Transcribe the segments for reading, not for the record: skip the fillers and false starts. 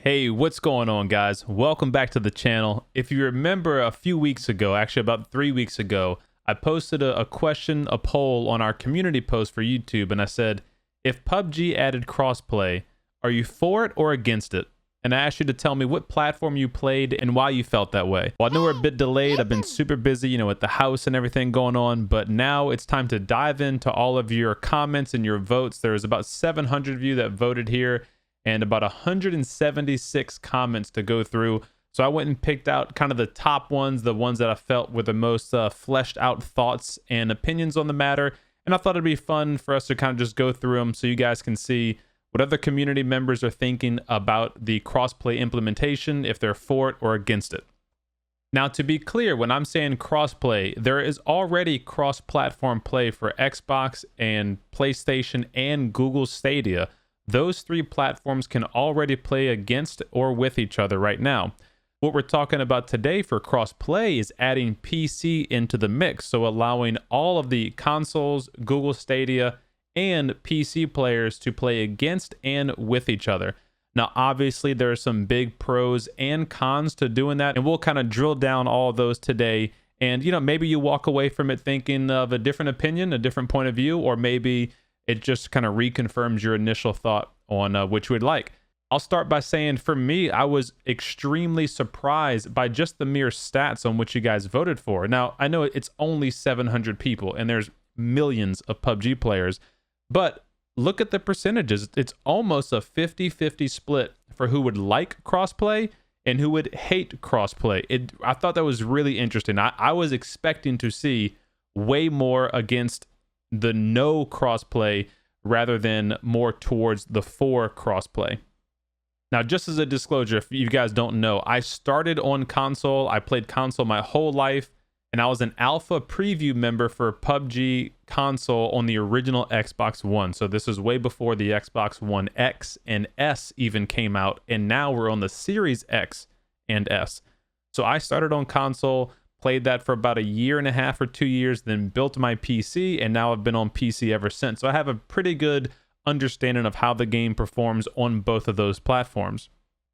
Hey, what's going on, guys? Welcome back to the channel. If you remember a few weeks ago, actually about 3 weeks ago, I posted a poll on our community post for YouTube, and I said, if PUBG added crossplay, are you for it or against it? And I asked you to tell me what platform you played and why you felt that way. Well, I know we're a bit delayed. I've been super busy, with the house and everything going on, but now it's time to dive into all of your comments and your votes. There's about 700 of you that voted here, and about 176 comments to go through. So I went and picked out kind of the top ones, the ones that I felt were the most fleshed out thoughts and opinions on the matter. And I thought it'd be fun for us to kind of just go through them so you guys can see what other community members are thinking about the crossplay implementation, if they're for it or against it. Now, to be clear, when I'm saying crossplay, there is already cross-platform play for Xbox and PlayStation and Google Stadia. Those three platforms can already play against or with each other right now. What we're talking about today for cross-play is adding PC into the mix, so allowing all of the consoles, Google Stadia, and PC players to play against and with each other. Now, obviously, there are some big pros and cons to doing that, and we'll kind of drill down all of those today. And, maybe you walk away from it thinking of a different opinion, a different point of view, or maybe it just kind of reconfirms your initial thought on which you would like. I'll start by saying, for me, I was extremely surprised by just the mere stats on which you guys voted for. Now, I know it's only 700 people, and there's millions of PUBG players, but look at the percentages. It's almost a 50-50 split for who would like crossplay and who would hate crossplay. I thought that was really interesting. I was expecting to see way more against the no crossplay rather than more towards the for crossplay. Now, just as a disclosure, if you guys don't know, I started on console. I played console my whole life, and I was an alpha preview member for PUBG console on the original Xbox One. So this is way before the Xbox One X and S even came out, and now we're on the Series X and S. So I started on console, played that for about a year and a half or 2 years, then built my PC, and now I've been on PC ever since. So I have a pretty good understanding of how the game performs on both of those platforms.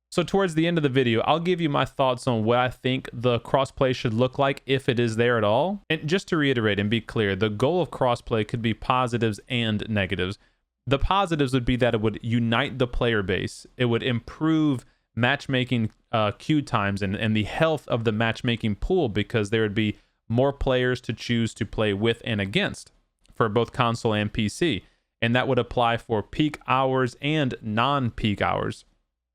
So towards the end of the video, I'll give you my thoughts on what I think the crossplay should look like if it is there at all. And just to reiterate and be clear, the goal of crossplay could be positives and negatives. The positives would be that it would unite the player base. It would improve matchmaking queue times and the health of the matchmaking pool, because there would be more players to choose to play with and against for both console and PC. And that would apply for peak hours and non-peak hours.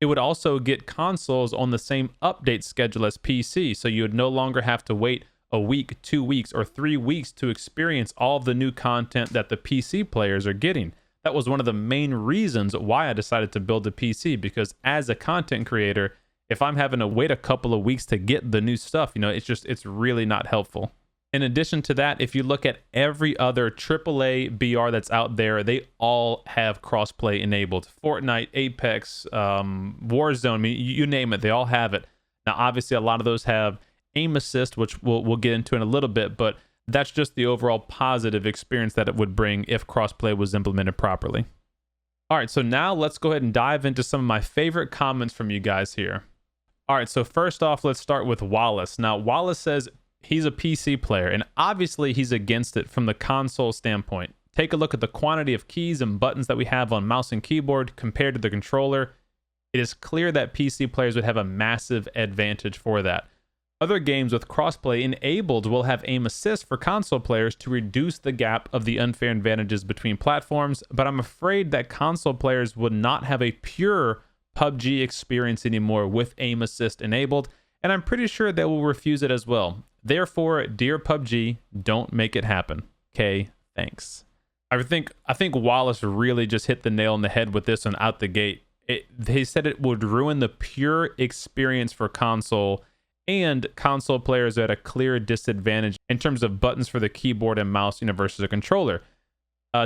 It would also get consoles on the same update schedule as PC, so you would no longer have to wait a week, 2 weeks, or 3 weeks to experience all of the new content that the PC players are getting. That was one of the main reasons why I decided to build a PC, because as a content creator, if I'm having to wait a couple of weeks to get the new stuff, it's really not helpful. In addition to that, if you look at every other AAA BR that's out there, they all have crossplay enabled. Fortnite, Apex, Warzone, you name it, they all have it. Now, obviously, a lot of those have aim assist, which we'll get into in a little bit, but that's just the overall positive experience that it would bring if crossplay was implemented properly. All right, so now let's go ahead and dive into some of my favorite comments from you guys here. All right, so first off, let's start with Wallace. Now, Wallace says he's a PC player, and obviously he's against it from the console standpoint. Take a look at the quantity of keys and buttons that we have on mouse and keyboard compared to the controller. It is clear that PC players would have a massive advantage for that. Other games with crossplay enabled will have aim assist for console players to reduce the gap of the unfair advantages between platforms, but I'm afraid that console players would not have a pure PUBG experience anymore with aim assist enabled, and I'm pretty sure they will refuse it as well. Therefore, dear PUBG, don't make it happen. Okay, thanks. I think Wallace really just hit the nail on the head with this one out the gate. They said it would ruin the pure experience for console, and console players are at a clear disadvantage in terms of buttons for the keyboard and mouse versus a controller.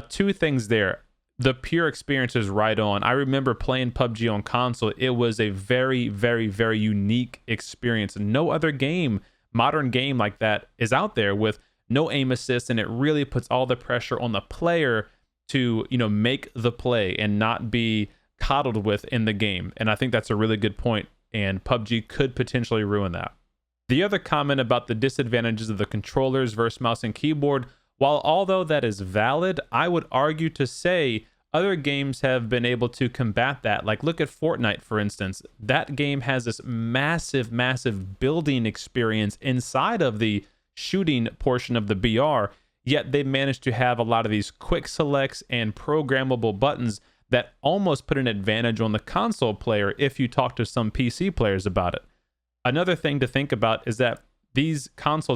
Two things there. The pure experience is right on. I remember playing PUBG on console. It was a very, very, very unique experience. No other game, modern game like that is out there with no aim assist, and it really puts all the pressure on the player to, make the play and not be coddled with in the game. And I think that's a really good point, and PUBG could potentially ruin that. The other comment about the disadvantages of the controllers versus mouse and keyboard, although that is valid, I would argue to say other games have been able to combat that. Like, look at Fortnite, for instance. That game has this massive building experience inside of the shooting portion of the BR, yet they managed to have a lot of these quick selects and programmable buttons that almost put an advantage on the console player if you talk to some PC players about it. Another thing to think about is that these console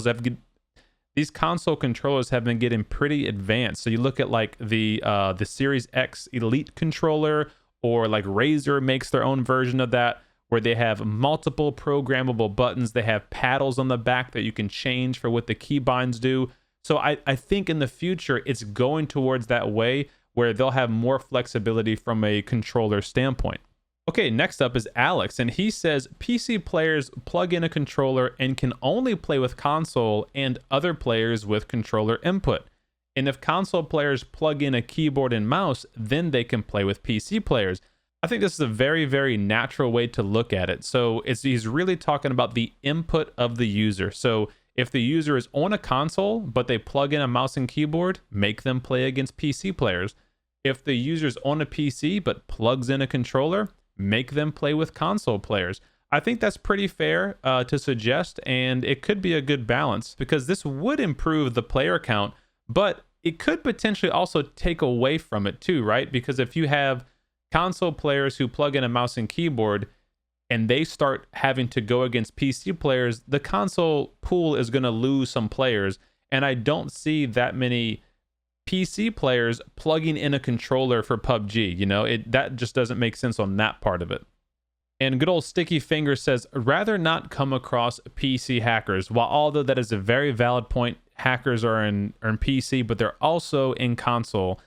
controllers have been getting pretty advanced. So you look at like the Series X Elite controller, or like Razer makes their own version of that, where they have multiple programmable buttons. They have paddles on the back that you can change for what the keybinds do. So I think in the future it's going towards that way, where they'll have more flexibility from a controller standpoint. Okay, next up is Alex, and he says PC players plug in a controller and can only play with console and other players with controller input. And if console players plug in a keyboard and mouse, then they can play with PC players. I think this is a very natural way to look at it. So he's really talking about the input of the user. So if the user is on a console, but they plug in a mouse and keyboard, make them play against PC players. If the user's on a PC, but plugs in a controller, make them play with console players. I think that's pretty fair to suggest, and it could be a good balance, because this would improve the player count, but it could potentially also take away from it too, right? Because if you have console players who plug in a mouse and keyboard and they start having to go against PC players, the console pool is going to lose some players, and I don't see that many PC players plugging in a controller for PUBG. You know, that just doesn't make sense on that part of it. And good old Sticky Finger says, rather not come across PC hackers. While although that is a very valid point, hackers are in PC, but they're also in console.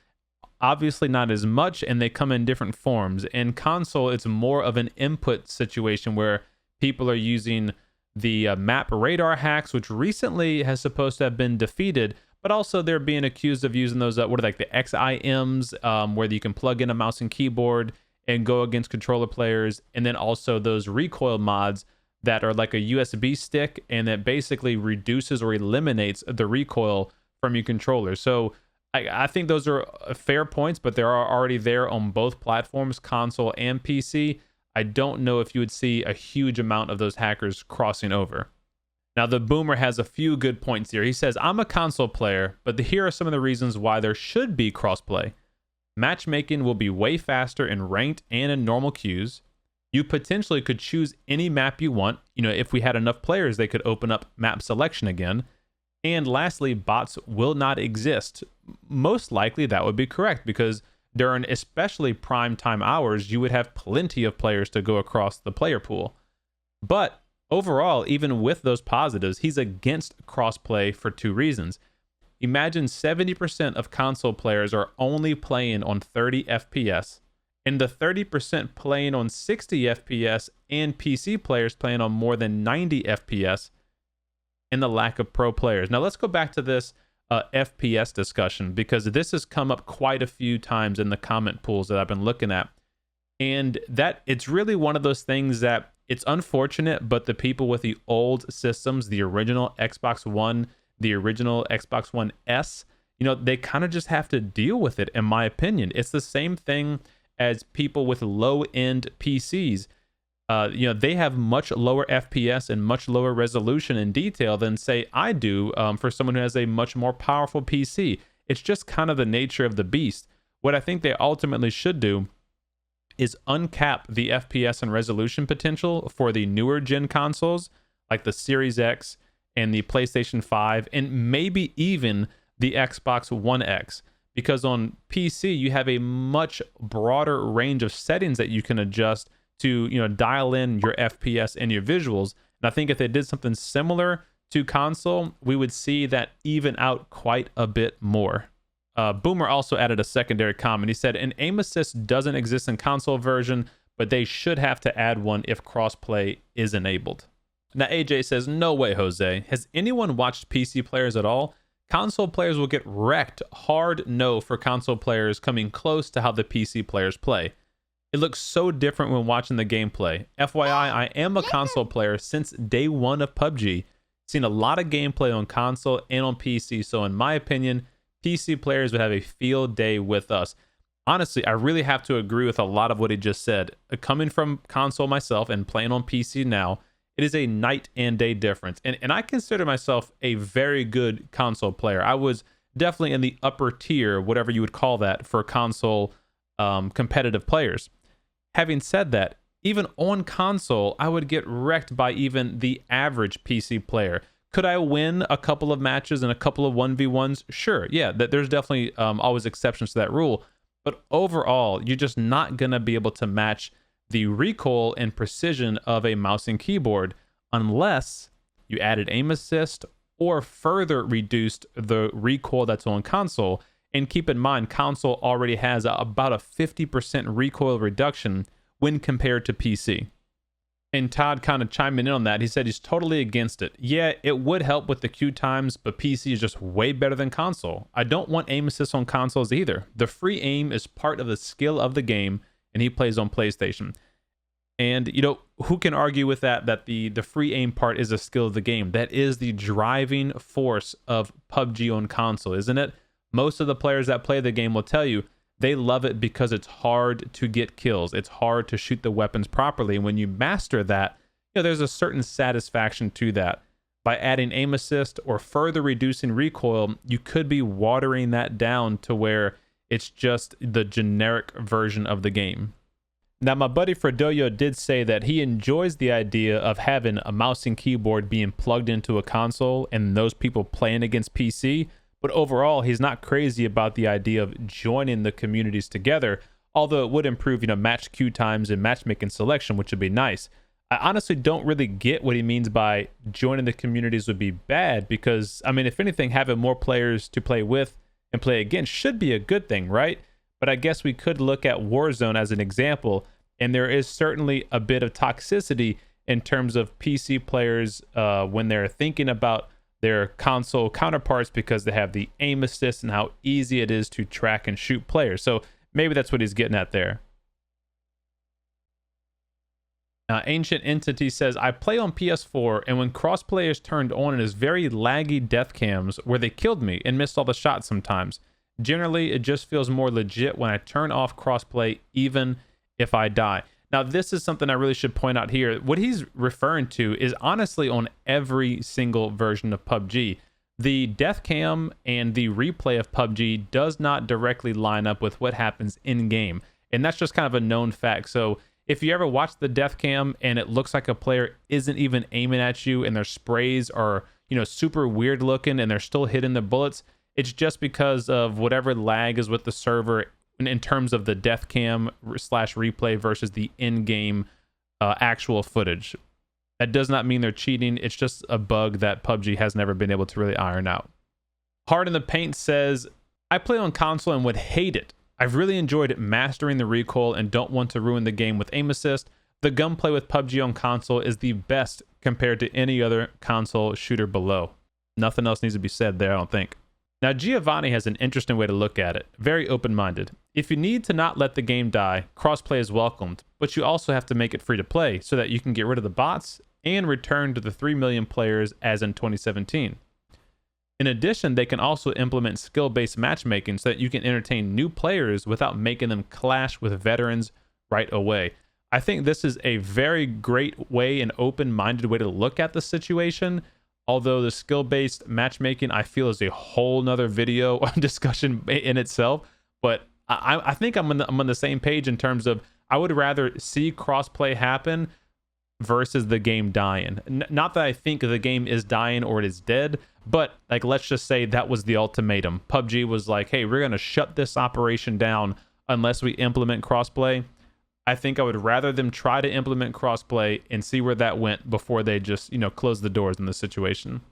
Obviously not as much, and they come in different forms. In console, it's more of an input situation where people are using the map radar hacks, which recently has supposed to have been defeated, but also they're being accused of using those, what are like the XIMs, where you can plug in a mouse and keyboard and go against controller players, and then also those recoil mods that are like a USB stick and that basically reduces or eliminates the recoil from your controller. So I think those are fair points, but they are already there on both platforms, console and PC. I don't know if you would see a huge amount of those hackers crossing over. Now, the Boomer has a few good points here. He says, I'm a console player, but here are some of the reasons why there should be crossplay. Matchmaking will be way faster in ranked and in normal queues. You potentially could choose any map you want. You know, if we had enough players, they could open up map selection again. And lastly, bots will not exist. Most likely that would be correct, because during especially prime time hours, you would have plenty of players to go across the player pool. But overall, even with those positives, he's against crossplay for two reasons. Imagine 70% of console players are only playing on 30 FPS, and the 30% playing on 60 FPS, and PC players playing on more than 90 FPS, and the lack of pro players. Now let's go back to this FPS discussion, because this has come up quite a few times in the comment pools that I've been looking at. And that it's really one of those things that it's unfortunate, but the people with the old systems, the original Xbox One, the original Xbox One S, you know, they kind of just have to deal with it, in my opinion. It's the same thing as people with low-end PCs. You know, they have much lower FPS and much lower resolution and detail than, say, I do for someone who has a much more powerful PC. It's just kind of the nature of the beast. What I think they ultimately should do is uncap the FPS and resolution potential for the newer gen consoles, like the Series X and the PlayStation 5, and maybe even the Xbox One X. Because on PC, you have a much broader range of settings that you can adjust to, you know, dial in your FPS and your visuals. And I think if they did something similar to console, we would see that even out quite a bit more. Boomer also added a secondary comment. He said, an aim assist doesn't exist in console version, but they should have to add one if crossplay is enabled. Now, AJ says, no way, Jose. Has anyone watched PC players at all? Console players will get wrecked. Hard no for console players coming close to how the PC players play. It looks so different when watching the gameplay. FYI, I am a console player since day one of PUBG. Seen a lot of gameplay on console and on PC, so in my opinion, PC players would have a field day with us. Honestly, I really have to agree with a lot of what he just said. Coming from console myself and playing on PC now, it is a night and day difference. And I consider myself a very good console player. I was definitely in the upper tier, whatever you would call that, for console competitive players. Having said that, even on console, I would get wrecked by even the average PC player. Could I win a couple of matches and a couple of 1v1s? Sure, yeah, there's definitely always exceptions to that rule. But overall, you're just not going to be able to match the recoil and precision of a mouse and keyboard unless you added aim assist or further reduced the recoil that's on console. And keep in mind, console already has about a 50% recoil reduction when compared to PC. And Todd kind of chiming in on that. He said he's totally against it. Yeah, it would help with the queue times, but PC is just way better than console. I don't want aim assist on consoles either. The free aim is part of the skill of the game, and he plays on PlayStation. And, you know, who can argue with that, that the free aim part is a skill of the game? That is the driving force of PUBG on console, isn't it? Most of the players that play the game will tell you they love it because it's hard to get kills. It's hard to shoot the weapons properly. And when you master that, you know, there's a certain satisfaction to that. By adding aim assist or further reducing recoil, you could be watering that down to where it's just the generic version of the game. Now, my buddy Fredoyo did say that he enjoys the idea of having a mouse and keyboard being plugged into a console and those people playing against PC. But overall, he's not crazy about the idea of joining the communities together, although it would improve, you know, match queue times and matchmaking selection, which would be nice. I honestly don't really get what he means by joining the communities would be bad, because, I mean, if anything, having more players to play with and play against should be a good thing, right? But I guess we could look at Warzone as an example, and there is certainly a bit of toxicity in terms of PC players when they're thinking about their console counterparts because they have the aim assist and how easy it is to track and shoot players. So maybe that's what he's getting at there. Ancient Entity says, I play on PS4, and when crossplay is turned on, it is very laggy death cams where they killed me and missed all the shots sometimes. Generally, it just feels more legit when I turn off crossplay, even if I die. Now, this is something I really should point out here. What he's referring to is honestly on every single version of PUBG. The death cam and the replay of PUBG does not directly line up with what happens in-game. And that's just kind of a known fact. So if you ever watch the death cam and it looks like a player isn't even aiming at you and their sprays are, you know, super weird looking and they're still hitting the bullets, it's just because of whatever lag is with the server in terms of the death cam / replay versus the in-game actual footage. That does not mean they're cheating. It's just a bug that PUBG has never been able to really iron out. Hard in the Paint says, I play on console and would hate it. I've really enjoyed mastering the recoil and don't want to ruin the game with aim assist. The gunplay with PUBG on console is the best compared to any other console shooter below. Nothing else needs to be said there, I don't think. Now, Giovanni has an interesting way to look at it. Very open-minded. If you need to not let the game die, crossplay is welcomed, but you also have to make it free to play so that you can get rid of the bots and return to the 3 million players as in 2017. In addition, they can also implement skill-based matchmaking so that you can entertain new players without making them clash with veterans right away. I think this is a very great way and open-minded way to look at the situation. Although the skill-based matchmaking, I feel, is a whole nother video discussion in itself. But I think I'm on the same page in terms of I would rather see crossplay happen versus the game dying. Not that I think the game is dying or it is dead, but like, let's just say that was the ultimatum. PUBG was like, hey, we're going to shut this operation down unless we implement crossplay. I think I would rather them try to implement crossplay and see where that went before they just, you know, close the doors in the situation.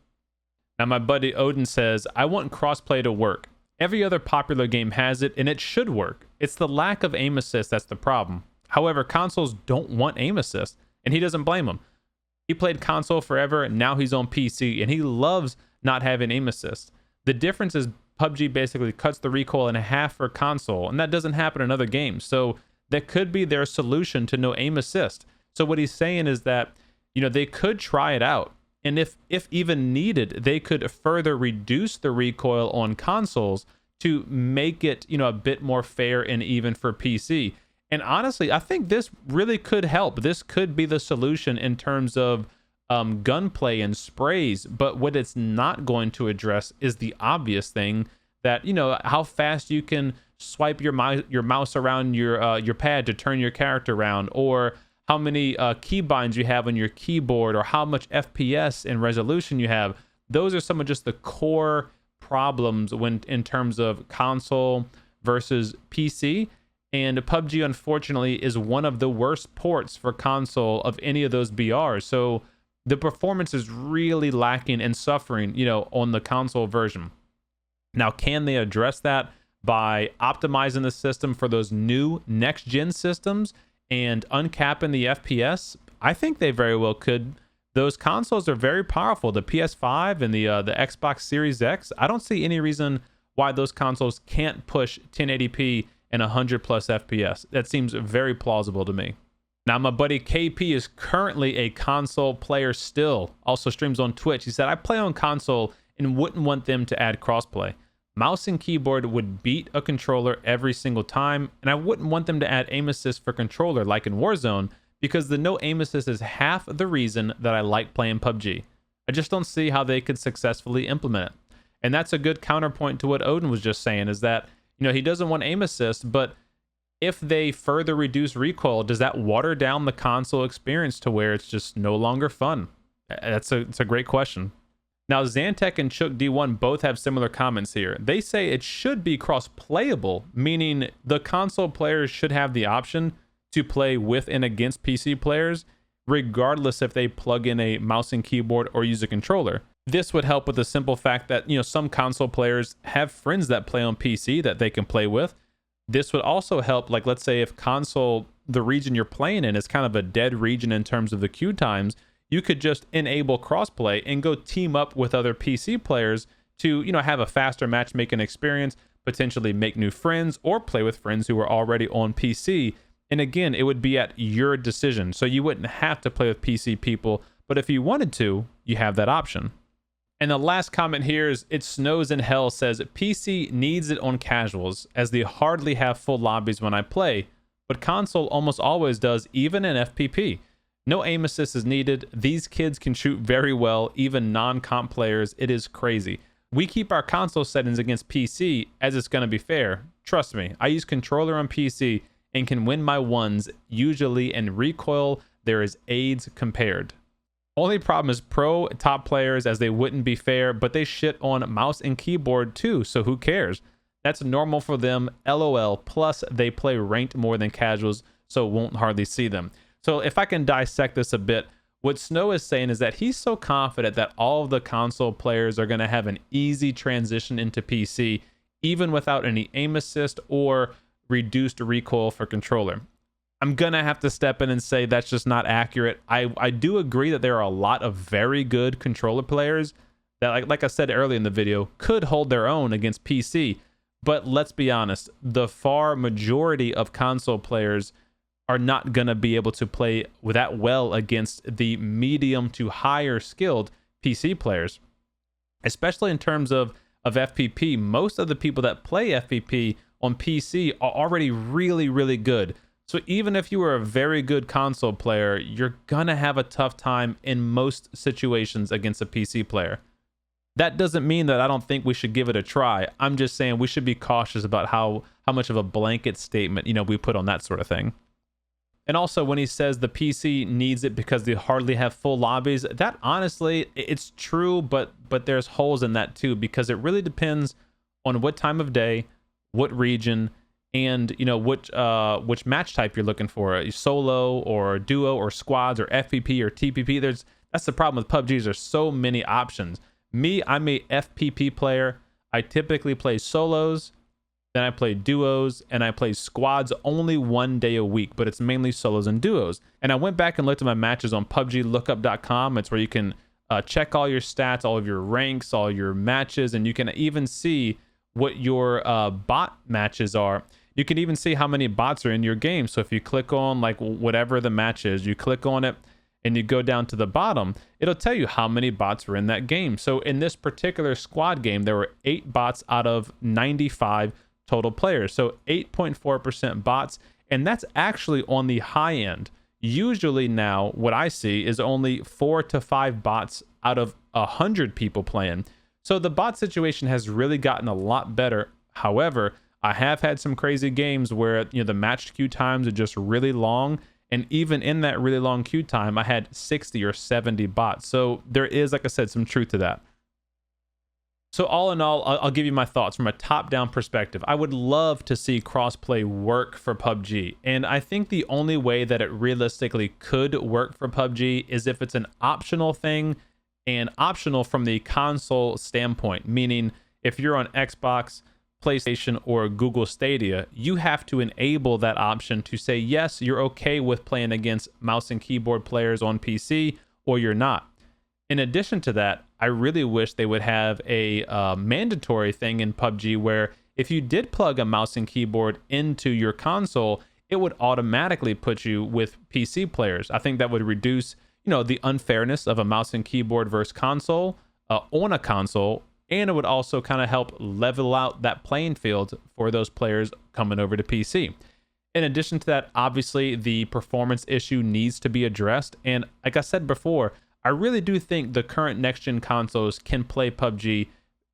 Now, my buddy Odin says, I want crossplay to work. Every other popular game has it, and it should work. It's the lack of aim assist that's the problem. However, consoles don't want aim assist, and he doesn't blame them. He played console forever, and now he's on PC, and he loves not having aim assist. The difference is PUBG basically cuts the recoil in half for console, and that doesn't happen in other games. So that could be their solution to no aim assist. So what he's saying is that, they could try it out. And if even needed, they could further reduce the recoil on consoles to make it, a bit more fair and even for PC. And honestly, I think this really could help. This could be the solution in terms of gunplay and sprays. But what it's not going to address is the obvious thing that, how fast you can swipe your mouse around your pad to turn your character around, or how many keybinds you have on your keyboard, or how much FPS and resolution you have. Those are some of just the core problems in terms of console versus PC. And PUBG, unfortunately, is one of the worst ports for console of any of those BRs. So the performance is really lacking and suffering, on the console version. Now, can they address that by optimizing the system for those new next-gen systems and uncapping the FPS? I think they very well could. Those consoles are very powerful. The PS5 and the Xbox Series X, I don't see any reason why those consoles can't push 1080p and 100 plus FPS. That seems very plausible to me. Now, my buddy KP is currently a console player still, also streams on Twitch. He said, I play on console and wouldn't want them to add crossplay. Mouse and keyboard would beat a controller every single time, and I wouldn't want them to add aim assist for controller like in Warzone, because the no aim assist is half the reason that I like playing PUBG. I just don't see how they could successfully implement it. And that's a good counterpoint to what Odin was just saying, is that, he doesn't want aim assist, but if they further reduce recoil, does that water down the console experience to where it's just no longer fun? It's a great question. Now, Zantek and Chook D1 both have similar comments here. They say it should be cross-playable, meaning the console players should have the option to play with and against PC players, regardless if they plug in a mouse and keyboard or use a controller. This would help with the simple fact that, some console players have friends that play on PC that they can play with. This would also help, like, let's say if console, the region you're playing in is kind of a dead region in terms of the queue times, you could just enable crossplay and go team up with other PC players to, have a faster matchmaking experience, potentially make new friends or play with friends who are already on PC. And again, it would be at your decision. So you wouldn't have to play with PC people, but if you wanted to, you have that option. And the last comment here is It Snows in Hell says, PC needs it on casuals as they hardly have full lobbies when I play, but console almost always does, even in FPP. No aim assist is needed. These kids can shoot very well, even non-comp players. It is crazy. We keep our console settings against PC as it's going to be fair. Trust me, I use controller on PC and can win my ones, usually in recoil. There is AIDS compared. Only problem is pro top players, as they wouldn't be fair, but they shit on mouse and keyboard too, so who cares? That's normal for them, LOL. Plus, they play ranked more than casuals, so won't hardly see them. So if I can dissect this a bit, what Snow is saying is that he's so confident that all of the console players are going to have an easy transition into PC, even without any aim assist or reduced recoil for controller. I'm going to have to step in and say that's just not accurate. I do agree that there are a lot of very good controller players that, like I said earlier in the video, could hold their own against PC. But let's be honest, the far majority of console players are not going to be able to play that well against the medium to higher skilled PC players. Especially in terms of FPP, most of the people that play FPP on PC are already really, really good. So even if you are a very good console player, you're gonna have a tough time in most situations against a PC player. That doesn't mean that I don't think we should give it a try. I'm just saying we should be cautious about how much of a blanket statement, we put on that sort of thing. And also when he says the PC needs it because they hardly have full lobbies, that honestly, it's true, but there's holes in that too, because it really depends on what time of day, what region, and which match type you're looking for, a solo or duo or squads or FPP or TPP. That's the problem with PUBG. There's so many options. Me, I'm a FPP player. I typically play solos, then I play duos, and I play squads only one day a week, but it's mainly solos and duos. And I went back and looked at my matches on PUBGlookup.com. It's where you can check all your stats, all of your ranks, all your matches, and you can even see what your bot matches are. You can even see how many bots are in your game. So if you click on like whatever the match is, you click on it and you go down to the bottom, it'll tell you how many bots were in that game. So in this particular squad game, there were 8 bots out of 95 total players. So 8.4% bots, and that's actually on the high end. Usually now what I see is only 4 to 5 bots out of 100 people playing. So the bot situation has really gotten a lot better. However, I have had some crazy games where, you know, the match queue times are just really long. And even in that really long queue time, I had 60 or 70 bots. So there is, like I said, some truth to that. So all in all, I'll give you my thoughts from a top-down perspective. I would love to see crossplay work for PUBG. And I think the only way that it realistically could work for PUBG is if it's an optional thing, and optional from the console standpoint, meaning if you're on Xbox, PlayStation, or Google Stadia, you have to enable that option to say, yes, you're okay with playing against mouse and keyboard players on PC, or you're not. In addition to that, I really wish they would have a mandatory thing in PUBG where if you did plug a mouse and keyboard into your console, it would automatically put you with PC players. I think that would reduce, you know, the unfairness of a mouse and keyboard versus console on a console, and it would also kind of help level out that playing field for those players coming over to PC. In addition to that, obviously the performance issue needs to be addressed, and like I said before, I really do think the current next-gen consoles can play PUBG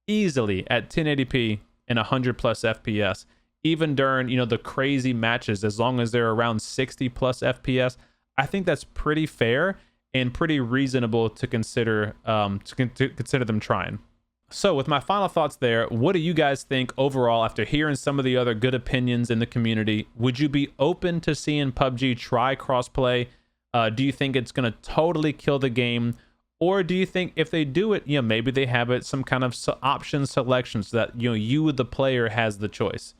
easily at 1080p and 100 plus FPS, even during, you know, the crazy matches. As long as they're around 60 plus FPS, I think that's pretty fair and pretty reasonable to consider consider them trying. So with my final thoughts there, what do you guys think overall after hearing some of the other good opinions in the community? Would you be open to seeing PUBG try crossplay? Do you think it's going to totally kill the game? Or do you think if they do it, you know, maybe they have it some kind of option selection so that, you know, you, the player, has the choice?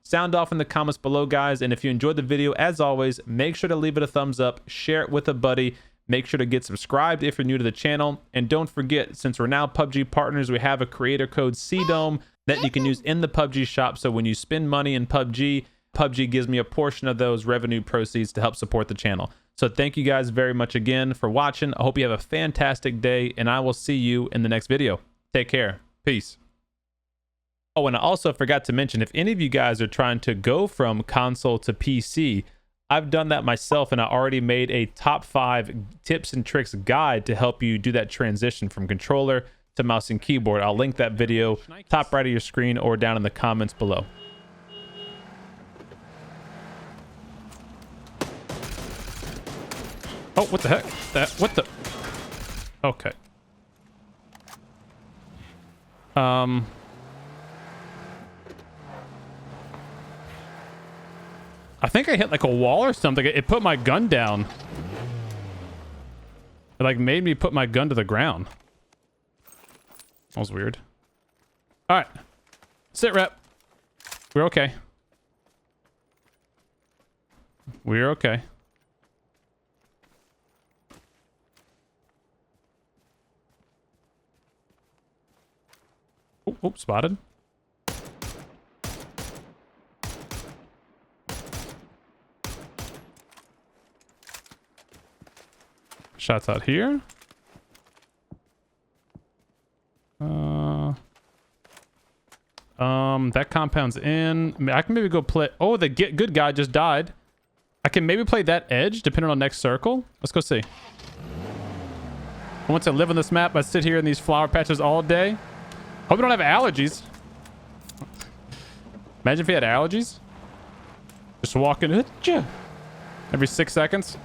Sound off in the comments below, guys. And if you enjoyed the video, as always, make sure to leave it a thumbs up, share it with a buddy. Make sure to get subscribed if you're new to the channel. And don't forget, since we're now PUBG partners, we have a creator code CDOME that you can use in the PUBG shop. So when you spend money in PUBG, PUBG gives me a portion of those revenue proceeds to help support the channel. So thank you guys very much again for watching. I hope you have a fantastic day, and I will see you in the next video. Take care. Peace. Oh, and I also forgot to mention, if any of you guys are trying to go from console to PC, I've done that myself, and I already made a top 5 tips and tricks guide to help you do that transition from controller to mouse and keyboard. I'll link that video top right of your screen or down in the comments below. Oh, what the heck? What the? Okay. I think I hit like a wall or something. It put my gun down. It like made me put my gun to the ground. That was weird. All right. Sit rep. We're okay. We're okay. Oh, spotted. Shots out here. That compound's in. I can maybe go play. Oh, the good guy just died. I can maybe play that edge depending on next circle. Let's go see. Once I live on this map, I sit here in these flower patches all day. Hope we don't have allergies. Imagine if we had allergies. Just walking every 6 seconds.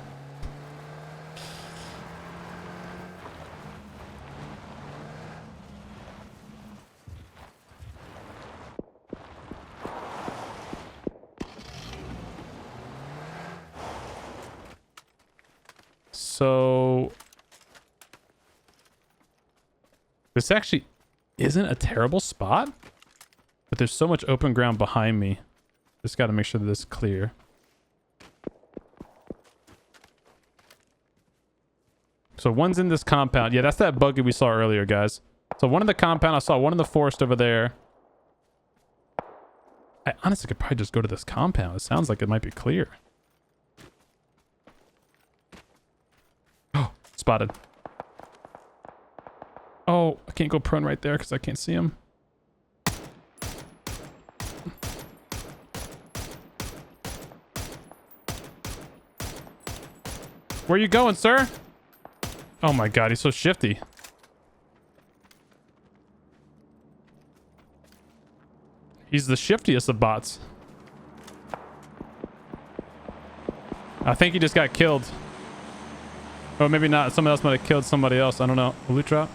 So this actually isn't a terrible spot, but there's so much open ground behind me. Just got to make sure that this is clear. So one's in this compound. Yeah, that's that buggy we saw earlier, guys. So one in the compound. I saw one in the forest over there. I honestly could probably just go to this compound. It sounds like it might be clear. Oh, spotted. Oh, I can't go prone right there because I can't see him. Where are you going, sir? Oh my god, he's so shifty. He's the shiftiest of bots. I think he just got killed. Or maybe not. Somebody else might have killed somebody else. I don't know. Loot drop.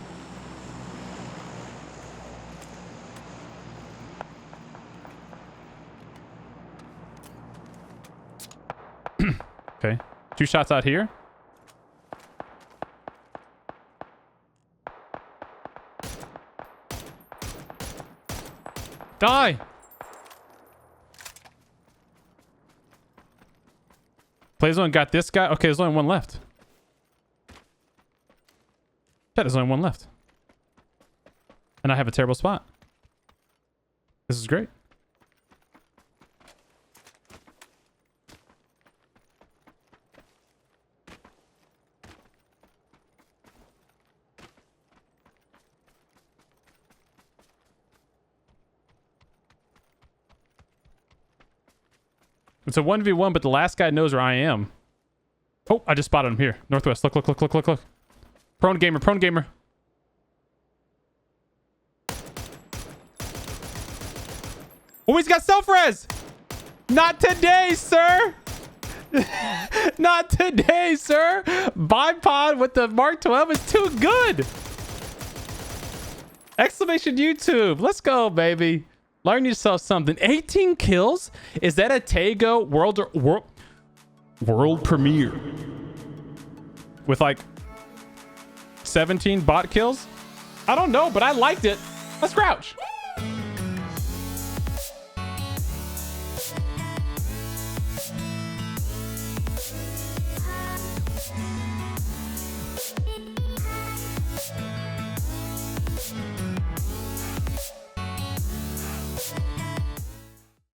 Okay. 2 shots out here. Die! Playzone got this guy. Okay, there's only one left. Yeah, there's only one left. And I have a terrible spot. This is great. It's a 1v1, but the last guy knows where I am. Oh, I just spotted him here. Northwest. Look, look, look, look, look, look. Prone gamer, prone gamer. Oh, he's got self-res! Not today, sir! Not today, sir! Bipod with the Mark 12 is too good! Exclamation YouTube. Let's go, baby. Learn yourself something. 18 kills? Is that a taego world premiere? With like 17 bot kills? I don't know, but I liked it. Let's crouch.